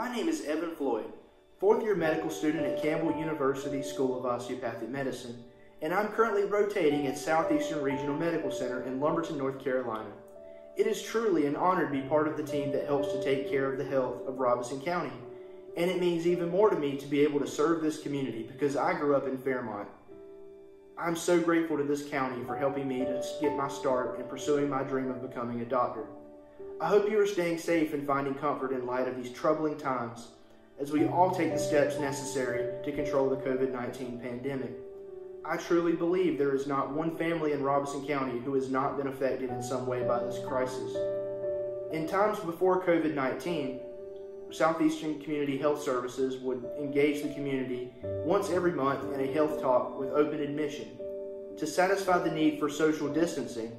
My name is Evan Floyd, fourth-year medical student at Campbell University School of Osteopathic Medicine, and I'm currently rotating at Southeastern Regional Medical Center in Lumberton, North Carolina. It is truly an honor to be part of the team that helps to take care of the health of Robeson County, and it means even more to me to be able to serve this community because I grew up in Fairmont. I'm so grateful to this county for helping me to get my start in pursuing my dream of becoming a doctor. I hope you are staying safe and finding comfort in light of these troubling times as we all take the steps necessary to control the COVID-19 pandemic. I truly believe there is not one family in Robeson County who has not been affected in some way by this crisis. In times before COVID-19, Southeastern Community Health Services would engage the community once every month in a health talk with open admission. To satisfy the need for social distancing,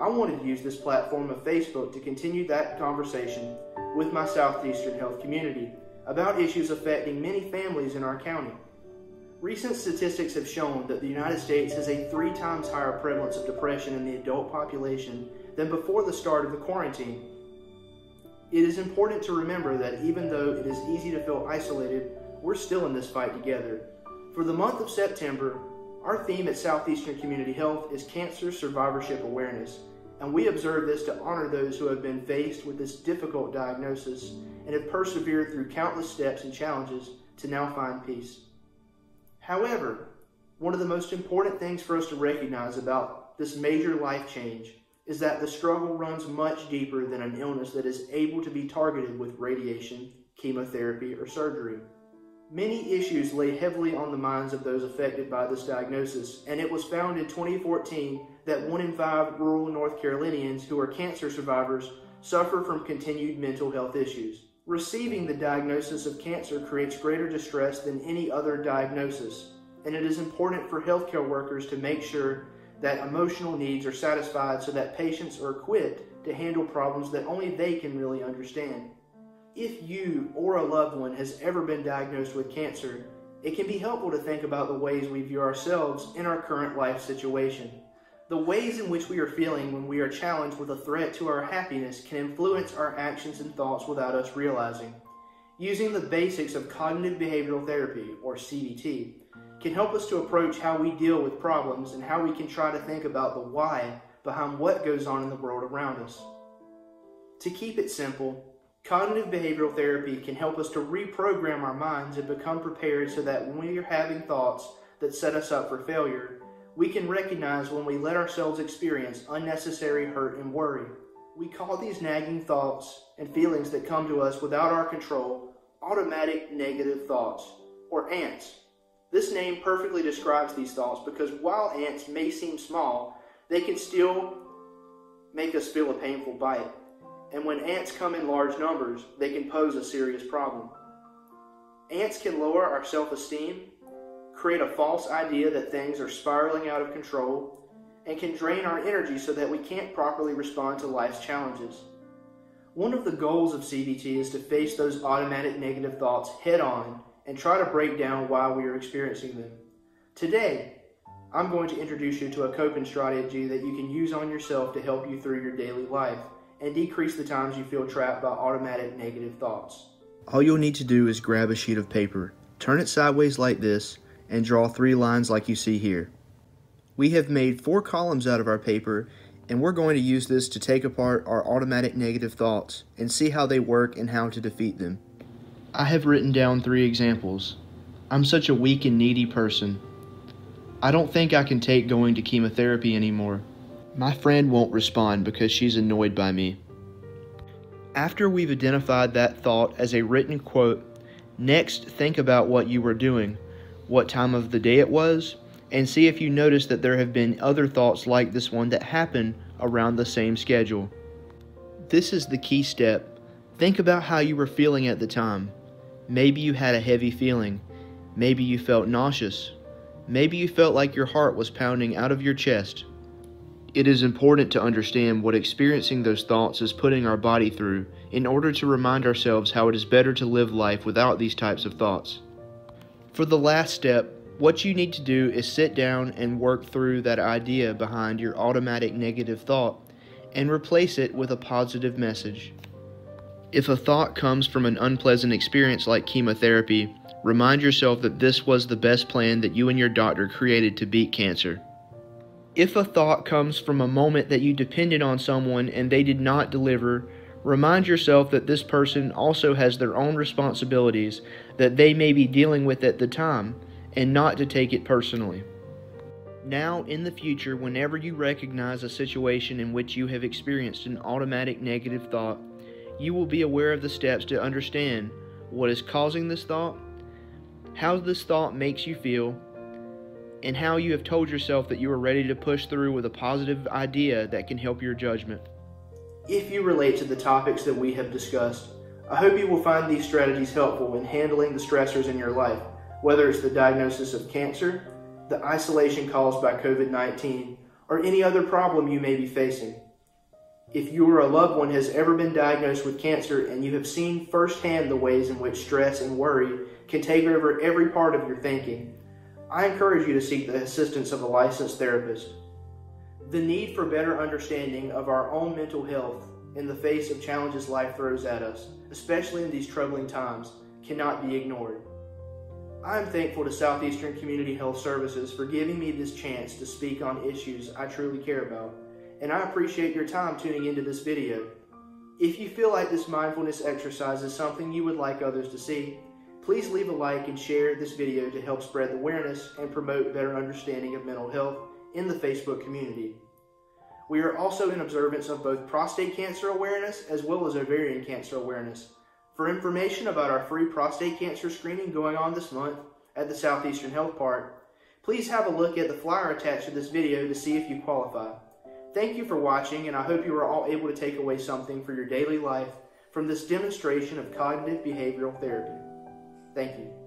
I wanted to use this platform of Facebook to continue that conversation with my Southeastern health community about issues affecting many families in our county. Recent statistics have shown that the United States has a 3 times higher prevalence of depression in the adult population than before the start of the quarantine. It is important to remember that even though it is easy to feel isolated, we're still in this fight together. For the month of September, our theme at Southeastern Community Health is Cancer Survivorship Awareness, and we observe this to honor those who have been faced with this difficult diagnosis and have persevered through countless steps and challenges to now find peace. However, one of the most important things for us to recognize about this major life change is that the struggle runs much deeper than an illness that is able to be targeted with radiation, chemotherapy, or surgery. Many issues lay heavily on the minds of those affected by this diagnosis, and it was found in 2014 that 1 in 5 rural North Carolinians who are cancer survivors suffer from continued mental health issues. Receiving the diagnosis of cancer creates greater distress than any other diagnosis, and it is important for healthcare workers to make sure that emotional needs are satisfied so that patients are equipped to handle problems that only they can really understand. If you or a loved one has ever been diagnosed with cancer, it can be helpful to think about the ways we view ourselves in our current life situation. The ways in which we are feeling when we are challenged with a threat to our happiness can influence our actions and thoughts without us realizing. Using the basics of cognitive behavioral therapy, or CBT, can help us to approach how we deal with problems and how we can try to think about the why behind what goes on in the world around us. To keep it simple, cognitive behavioral therapy can help us to reprogram our minds and become prepared so that when we are having thoughts that set us up for failure, we can recognize when we let ourselves experience unnecessary hurt and worry. We call these nagging thoughts and feelings that come to us without our control automatic negative thoughts, or ants. This name perfectly describes these thoughts because while ants may seem small, they can still make us feel a painful bite. And when ants come in large numbers, they can pose a serious problem. Ants can lower our self-esteem, create a false idea that things are spiraling out of control, and can drain our energy so that we can't properly respond to life's challenges. One of the goals of CBT is to face those automatic negative thoughts head on and try to break down why we are experiencing them. Today, I'm going to introduce you to a coping strategy that you can use on yourself to help you through your daily life and decrease the times you feel trapped by automatic negative thoughts. All you'll need to do is grab a sheet of paper, turn it sideways like this, and draw 3 lines like you see here. We have made 4 columns out of our paper, and we're going to use this to take apart our automatic negative thoughts and see how they work and how to defeat them. I have written down 3 examples. I'm such a weak and needy person. I don't think I can take going to chemotherapy anymore. My friend won't respond because she's annoyed by me. After we've identified that thought as a written quote, next think about what you were doing, what time of the day it was, and see if you notice that there have been other thoughts like this one that happen around the same schedule. This is the key step. Think about how you were feeling at the time. Maybe you had a heavy feeling. Maybe you felt nauseous. Maybe you felt like your heart was pounding out of your chest. It is important to understand what experiencing those thoughts is putting our body through in order to remind ourselves how it is better to live life without these types of thoughts. For the last step, what you need to do is sit down and work through that idea behind your automatic negative thought and replace it with a positive message. If a thought comes from an unpleasant experience like chemotherapy, remind yourself that this was the best plan that you and your doctor created to beat cancer. If a thought comes from a moment that you depended on someone and they did not deliver, remind yourself that this person also has their own responsibilities that they may be dealing with at the time, and not to take it personally. Now, in the future, whenever you recognize a situation in which you have experienced an automatic negative thought, you will be aware of the steps to understand what is causing this thought, how this thought makes you feel, and how you have told yourself that you are ready to push through with a positive idea that can help your judgment. If you relate to the topics that we have discussed, I hope you will find these strategies helpful in handling the stressors in your life, whether it's the diagnosis of cancer, the isolation caused by COVID-19, or any other problem you may be facing. If you or a loved one has ever been diagnosed with cancer and you have seen firsthand the ways in which stress and worry can take over every part of your thinking, I encourage you to seek the assistance of a licensed therapist. The need for better understanding of our own mental health in the face of challenges life throws at us, especially in these troubling times, cannot be ignored. I am thankful to Southeastern Community Health Services for giving me this chance to speak on issues I truly care about, and I appreciate your time tuning into this video. If you feel like this mindfulness exercise is something you would like others to see, please leave a like and share this video to help spread the awareness and promote better understanding of mental health in the Facebook community. We are also in observance of both prostate cancer awareness as well as ovarian cancer awareness. For information about our free prostate cancer screening going on this month at the Southeastern Health Park, please have a look at the flyer attached to this video to see if you qualify. Thank you for watching, and I hope you are all able to take away something for your daily life from this demonstration of cognitive behavioral therapy. Thank you.